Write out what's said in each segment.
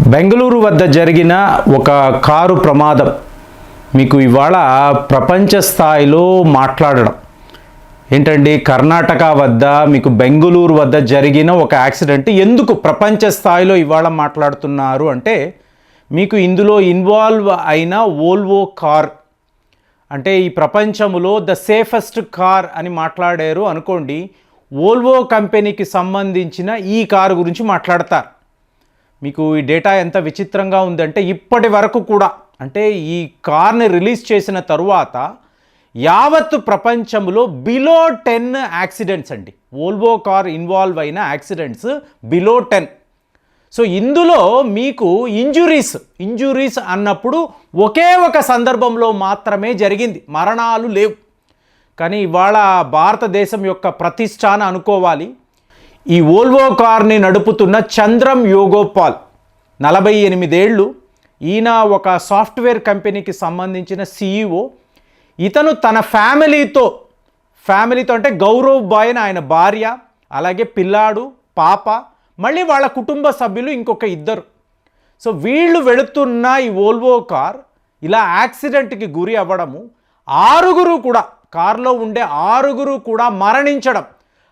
బెంగళూరు వద్ద జరిగిన ఒక కారు ప్రమాదం మీకు ఇవాళ ప్రపంచ స్థాయిలో మాట్లాడడం ఏంటండి. కర్ణాటక వద్ద మీకు బెంగళూరు వద్ద జరిగిన ఒక యాక్సిడెంట్ ఎందుకు ప్రపంచ స్థాయిలో ఇవాళ మాట్లాడుతున్నారు అంటే, మీకు ఇందులో ఇన్వాల్వ్ అయిన వోల్వో కార్ అంటే ఈ ప్రపంచంలో ద సేఫెస్ట్ కార్ అని మాట్లాడారు అనుకోండి. వోల్వో కంపెనీకి సంబంధించిన ఈ కారు గురించి మాట్లాడతారు. మీకు ఈ డేటా ఎంత విచిత్రంగా ఉందంటే, ఇప్పటి వరకు కూడా అంటే ఈ కార్ని రిలీజ్ చేసిన తరువాత యావత్ ప్రపంచంలో బిలో 10 యాక్సిడెంట్స్ అండి. వోల్వో కార్ ఇన్వాల్వ్ అయిన యాక్సిడెంట్స్ బిలో 10. సో ఇందులో మీకు ఇంజురీస్ అన్నప్పుడు ఒకే ఒక సందర్భంలో మాత్రమే జరిగింది, మరణాలు లేవు. కానీ ఇవాళ భారతదేశం యొక్క ప్రతిష్టాన అనుకోవాలి. ఈ వోల్వో కార్ని నడుపుతున్న చంద్రం యోగోపాల్ 48 ఏళ్ళు. ఈయన ఒక సాఫ్ట్వేర్ కంపెనీకి సంబంధించిన CEO. ఇతను తన ఫ్యామిలీతో అంటే గౌరవ్ బాయ్ ఆయన భార్య, అలాగే పిల్లాడు, పాప, మళ్ళీ వాళ్ళ కుటుంబ సభ్యులు ఇంకొక ఇద్దరు. సో వీళ్ళు వెళుతున్న ఈ వోల్వో కార్ ఇలా యాక్సిడెంట్కి గురి అవ్వడము, కారులో ఉండే 6 కూడా మరణించడం.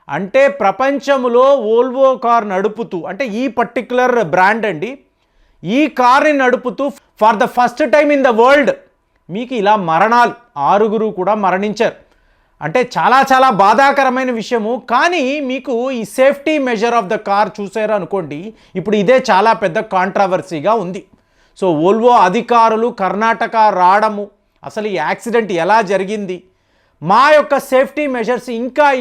అంటే ప్రపంచంలో వోల్వో కార్ నడుపుతూ, అంటే ఈ పర్టిక్యులర్ బ్రాండ్ అండి, ఈ కార్ని నడుపుతూ for the first time in the world మీకు ఇలా మరణాలు 6 కూడా మరణించారు. అంటే చాలా చాలా బాధాకరమైన విషయము. కానీ మీకు ఈ safety measure of the car చూసారు అనుకోండి, ఇప్పుడు ఇదే చాలా పెద్ద కాంట్రవర్సీగా ఉంది. సో వోల్వో అధికారులు కర్ణాటక రావడము, అసలు ఈ యాక్సిడెంట్ ఎలా జరిగింది, మా యొక్క సేఫ్టీ మెజర్స్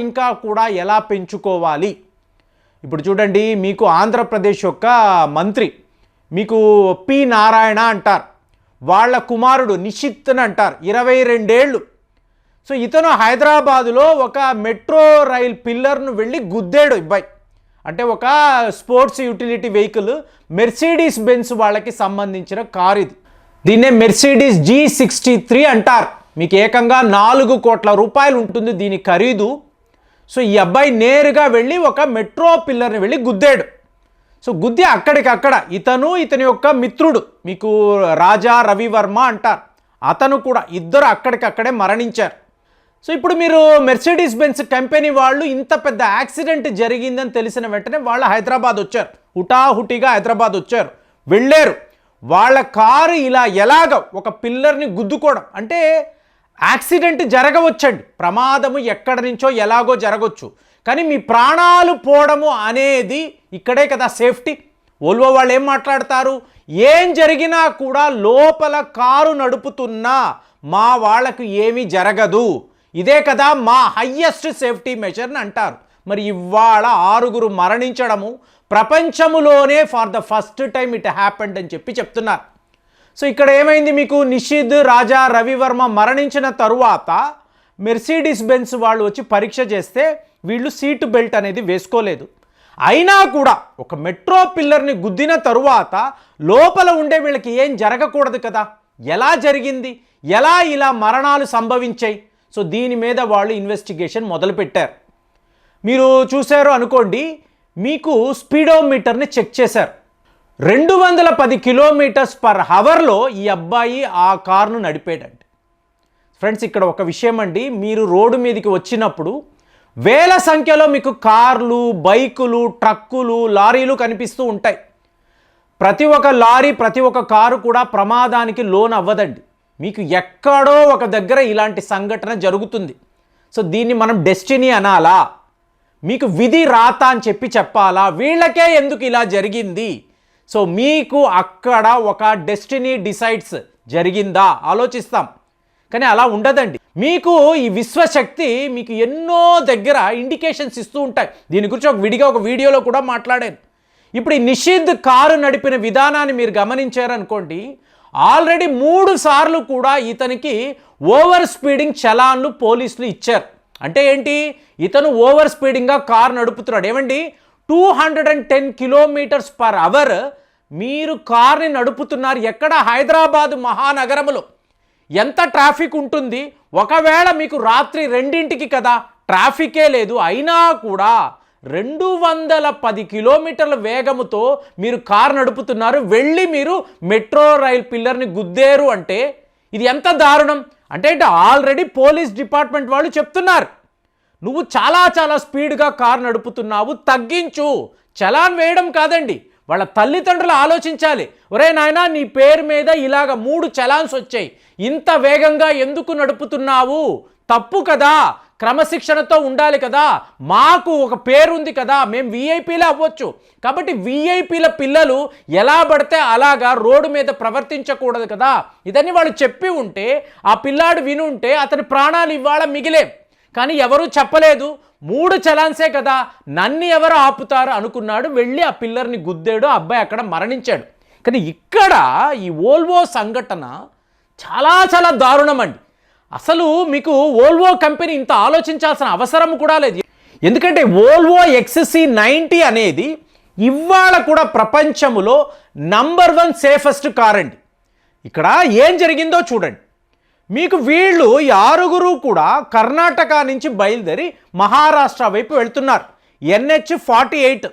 ఇంకా కూడా ఎలా పెంచుకోవాలి. ఇప్పుడు చూడండి, మీకు ఆంధ్రప్రదేశ్ యొక్క మంత్రి మీకు పి నారాయణ అంటారు, వాళ్ళ కుమారుడు నిషిత్ అని అంటారు, 22 ఏళ్ళు. సో ఇతను హైదరాబాదులో ఒక మెట్రో రైల్ పిల్లర్ను వెళ్ళి గుద్దాడు అబ్బాయి. అంటే ఒక sports utility vehicle Mercedes Benz వాళ్ళకి సంబంధించిన కారు ఇది. దీన్నే మెర్సిడీస్ G63 అంటారు. మీకు ఏకంగా 4 కోట్ల రూపాయలు ఉంటుంది దీని ఖరీదు. సో ఈ అబ్బాయి నేరుగా వెళ్ళి ఒక మెట్రో పిల్లర్ని వెళ్ళి గుద్దాడు. సో గుద్ది అక్కడికక్కడ ఇతని యొక్క మిత్రుడు మీకు రాజా రవివర్మ అంటారు, అతను కూడా, ఇద్దరు అక్కడికక్కడే మరణించారు. సో ఇప్పుడు మీరు మెర్సిడీస్ బెన్స్ కంపెనీ వాళ్ళు ఇంత పెద్ద యాక్సిడెంట్ జరిగిందని తెలిసిన వెంటనే వాళ్ళు హైదరాబాద్ వచ్చారు, హుటాహుటిగా హైదరాబాద్ వచ్చారు, వెళ్ళారు. వాళ్ళ కారు ఇలా ఎలాగ ఒక పిల్లర్ని గుద్దుకోవడం అంటే యాక్సిడెంట్ జరగవచ్చండి, ప్రమాదము ఎక్కడి నుంచో ఎలాగో జరగవచ్చు. కానీ మీ ప్రాణాలు పోవడము అనేది ఇక్కడే కదా సేఫ్టీ. వోల్వో వాళ్ళు ఏం మాట్లాడతారు, ఏం జరిగినా కూడా లోపల కారు నడుపుతున్నా మా వాళ్ళకు ఏమీ జరగదు, ఇదే కదా మా హయ్యెస్ట్ సేఫ్టీ మెజర్ని అంటారు. మరి ఇవాళ 6 మరణించడము ప్రపంచములోనే for the first time it happened అని చెప్తున్నారు. సో ఇక్కడ ఏమైంది, మీకు నిషిద్, రాజా రవివర్మ మరణించిన తరువాత మెర్సిడీస్ బెన్స్ వాళ్ళు వచ్చి పరీక్ష చేస్తే వీళ్ళు సీటు బెల్ట్ అనేది వేసుకోలేదు. అయినా కూడా ఒక మెట్రో పిల్లర్ని గుద్దిన తరువాత లోపల ఉండే వీళ్ళకి ఏం జరగకూడదు కదా, ఎలా జరిగింది, ఎలా ఇలా మరణాలు సంభవించాయి? సో దీని మీద వాళ్ళు ఇన్వెస్టిగేషన్ మొదలుపెట్టారు. మీరు చూశారు అనుకోండి, మీకు స్పీడోమీటర్ని చెక్ చేశారు. 210 km/hలో ఈ అబ్బాయి ఆ కారును నడిపాడండి. ఫ్రెండ్స్, ఇక్కడ ఒక విషయం అండి, మీరు రోడ్డు మీదకి వచ్చినప్పుడు వేల సంఖ్యలో మీకు కార్లు, బైకులు, ట్రక్కులు, లారీలు కనిపిస్తూ ఉంటాయి. ప్రతి ఒక్క లారీ, ప్రతి ఒక్క కారు కూడా ప్రమాదానికి లోన్ అవ్వదండి. మీకు ఎక్కడో ఒక దగ్గర ఇలాంటి సంఘటన జరుగుతుంది. సో దీన్ని మనం డెస్టినీ అనాలా, మీకు విధి రాత అని చెప్పాలా, వీళ్ళకే ఎందుకు ఇలా జరిగింది? సో మీకు అక్కడ ఒక డెస్టినీ డిసైడ్స్ జరిగిందా ఆలోచిస్తాం. కానీ అలా ఉండదండి. మీకు ఈ విశ్వశక్తి మీకు ఎన్నో దగ్గర ఇండికేషన్స్ ఇస్తూ ఉంటాయి. దీని గురించి ఒక వీడియోలో కూడా మాట్లాడాను. ఇప్పుడు ఈ నిషిద్ కారు నడిపిన విధానాన్ని మీరు గమనించారనుకోండి, ఆల్రెడీ 3 సార్లు కూడా ఇతనికి ఓవర్ స్పీడింగ్ చలాన్లు పోలీసులు ఇచ్చారు. అంటే ఏంటి, ఇతను ఓవర్ స్పీడింగ్గా కారు నడుపుతున్నాడు. ఏమండి, 210 km/h మీరు కార్ని నడుపుతున్నారు. ఎక్కడ, హైదరాబాద్ మహానగరంలో ఎంత ట్రాఫిక్ ఉంటుంది? ఒకవేళ మీకు రాత్రి 2ంటికి కదా, ట్రాఫికే లేదు, అయినా కూడా 210 కిలోమీటర్ల వేగముతో మీరు కారు నడుపుతున్నారు, వెళ్ళి మీరు మెట్రో రైల్ పిల్లర్ని గుద్దేరు అంటే ఇది ఎంత దారుణం అంటే ఆల్రెడీ పోలీస్ డిపార్ట్మెంట్ వాళ్ళు చెప్తున్నారు, నువ్వు చాలా స్పీడ్గా కారు నడుపుతున్నావు, తగ్గించు. చలాన్ వేయడం కాదండి, వాళ్ళ తల్లిదండ్రులు ఆలోచించాలి. ఒరే నాయనా, నీ పేరు మీద ఇలాగ 3 చలాన్స్ వచ్చాయి, ఇంత వేగంగా ఎందుకు నడుపుతున్నావు? తప్పు కదా, క్రమశిక్షణతో ఉండాలి కదా, మాకు ఒక పేరు ఉంది కదా, మేము విఐపీలు అవ్వచ్చు. కాబట్టి విఐపీల పిల్లలు ఎలా పడితే అలాగా రోడ్డు మీద ప్రవర్తించకూడదు కదా. ఇదని వాళ్ళు చెప్పి ఉంటే, ఆ పిల్లాడు వినుంటే అతని ప్రాణాలు ఇవాళ మిగిలే. కానీ ఎవరూ చెప్పలేదు, 3 చలాన్సే కదా, నన్ను ఎవరు ఆపుతారు అనుకున్నాడు, వెళ్ళి ఆ పిల్లర్ని గుద్దాడు, ఆ అబ్బాయి అక్కడ మరణించాడు. కానీ ఇక్కడ ఈ వోల్వో సంఘటన చాలా దారుణం అండి. అసలు మీకు వోల్వో కంపెనీ ఇంత ఆలోచించాల్సిన అవసరం కూడా లేదు. ఎందుకంటే వోల్వో XC90 అనేది ఇవాళ కూడా ప్రపంచంలో నంబర్ 1 సేఫెస్ట్ కార్ అండి. ఇక్కడ ఏం జరిగిందో చూడండి. మీకు వీళ్ళు ఈ 6గురు కూడా కర్ణాటక నుంచి బయలుదేరి మహారాష్ట్ర వైపు వెళ్తున్నారు, NH48.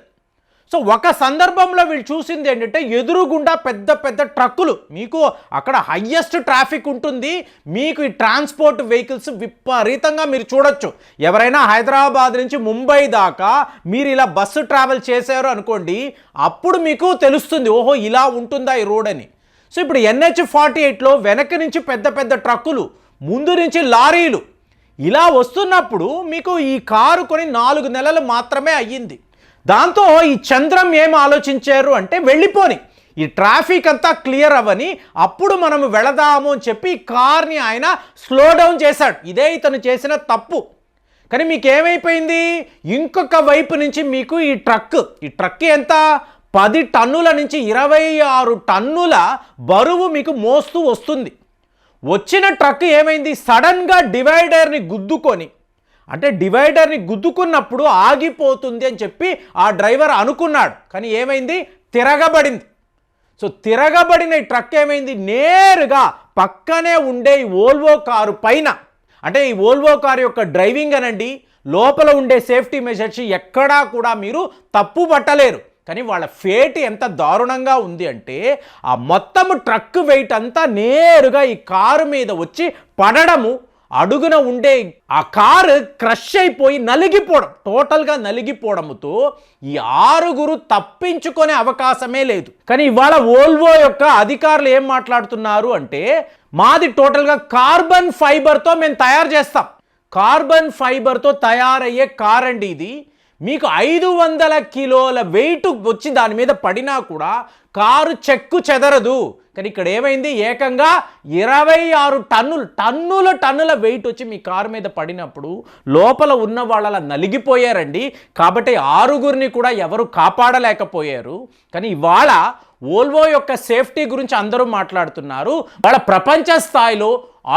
సో ఒక సందర్భంలో వీళ్ళు చూసింది ఏంటంటే, ఎదురుగుండా పెద్ద ట్రక్కులు, మీకు అక్కడ హయ్యెస్ట్ ట్రాఫిక్ ఉంటుంది, మీకు ఈ ట్రాన్స్పోర్ట్ వెహికల్స్ విపరీతంగా మీరు చూడొచ్చు. ఎవరైనా హైదరాబాద్ నుంచి ముంబై దాకా మీరు ఇలా బస్సు ట్రావెల్ చేశారు అనుకోండి, అప్పుడు మీకు తెలుస్తుంది, ఓహో ఇలా ఉంటుందా ఈ రోడ్ అని. సో ఇప్పుడు NH48లో వెనక నుంచి పెద్ద ట్రక్కులు, ముందు నుంచి లారీలు ఇలా వస్తున్నప్పుడు మీకు ఈ కారు కొని 4 నెలలు మాత్రమే అయ్యింది. దాంతో ఈ చంద్రం ఏం ఆలోచించారు అంటే, వెళ్ళిపోని ఈ ట్రాఫిక్ అంతా క్లియర్ అవ్వని అప్పుడు మనం వెళదాము అని చెప్పి కార్ని ఆయన స్లో డౌన్ చేశాడు. ఇదే ఇతను చేసిన తప్పు. కానీ మీకు ఏమైపోయింది, ఇంకొక వైపు నుంచి మీకు ఈ ట్రక్ ఎంత 10 టన్నుల నుంచి 26 టన్నుల బరువు మీకు మోస్తూ వస్తుంది. వచ్చిన ట్రక్ ఏమైంది, సడన్గా డివైడర్ని గుద్దుకొని, అంటే డివైడర్ని గుద్దుకున్నప్పుడు ఆగిపోతుంది అని చెప్పి ఆ డ్రైవర్ అనుకున్నాడు. కానీ ఏమైంది, తిరగబడింది. సో తిరగబడిన ఈ ట్రక్ ఏమైంది, నేరుగా పక్కనే ఉండే ఈ వోల్వో కారు పైన, అంటే ఈ వోల్వో కారు యొక్క డ్రైవింగ్ అనండి, లోపల ఉండే సేఫ్టీ మెజర్స్ ఎక్కడా కూడా మీరు తప్పు పట్టలేరు. కానీ వాళ్ళ ఫేట్ ఎంత దారుణంగా ఉంది అంటే, ఆ మొత్తం ట్రక్ వెయిట్ అంతా నేరుగా ఈ కారు మీద వచ్చి పడడము, అడుగున ఉండే ఆ కారు క్రష్ అయిపోయి నలిగిపోవడం, టోటల్గా నలిగిపోవడంతో ఈ 6గురు తప్పించుకునే అవకాశమే లేదు. కానీ ఇవాళ వోల్వో యొక్క అధికారులు ఏం మాట్లాడుతున్నారు అంటే, మాది టోటల్గా కార్బన్ ఫైబర్తో మేము తయారు చేస్తాం, కార్బన్ ఫైబర్తో తయారయ్యే కార్ అండి ఇది. మీకు 500 కిలోల వెయిట్ వచ్చి దాని మీద పడినా కూడా కారు చెక్కు చెదరదు. కానీ ఇక్కడ ఏమైంది, ఏకంగా 26 టన్నుల వెయిట్ వచ్చి మీ కారు మీద పడినప్పుడు లోపల ఉన్న వాళ్ళ నలిగిపోయారండి. కాబట్టి 6గురిని కూడా ఎవరు కాపాడలేకపోయారు. కానీ ఇవాళ వోల్వో యొక్క సేఫ్టీ గురించి అందరూ మాట్లాడుతున్నారు. వాళ్ళ ప్రపంచ స్థాయిలో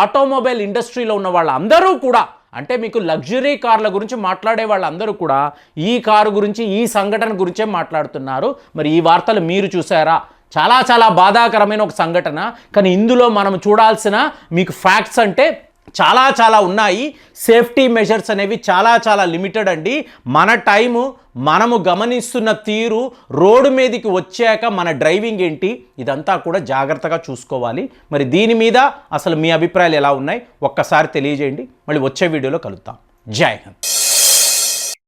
ఆటోమొబైల్ ఇండస్ట్రీలో ఉన్న వాళ్ళందరూ కూడా, అంటే మీకు లగ్జరీ కార్ల గురించి మాట్లాడే వాళ్ళందరూ కూడా ఈ కారు గురించి, ఈ సంఘటన గురించే మాట్లాడుతున్నారు. మరి ఈ వార్తలు మీరు చూసారా? చాలా బాధాకరమైన ఒక సంఘటన. కానీ ఇందులో మనం చూడాల్సిన మీకు ఫ్యాక్ట్స్ అంటే చాలా ఉన్నాయి. సేఫ్టీ మెజర్స్ అనేవి చాలా లిమిటెడ్ అండి. మన టైము, మనము గమనిస్తున్న తీరు, రోడ్డు మీదకి వచ్చాక మన డ్రైవింగ్ ఏంటి, ఇదంతా కూడా జాగ్రత్తగా చూసుకోవాలి. మరి దీని మీద అసలు మీ అభిప్రాయాలు ఎలా ఉన్నాయి ఒక్కసారి తెలియజేయండి. మళ్ళీ వచ్చే వీడియోలో కలుద్దాం. జై హింద్.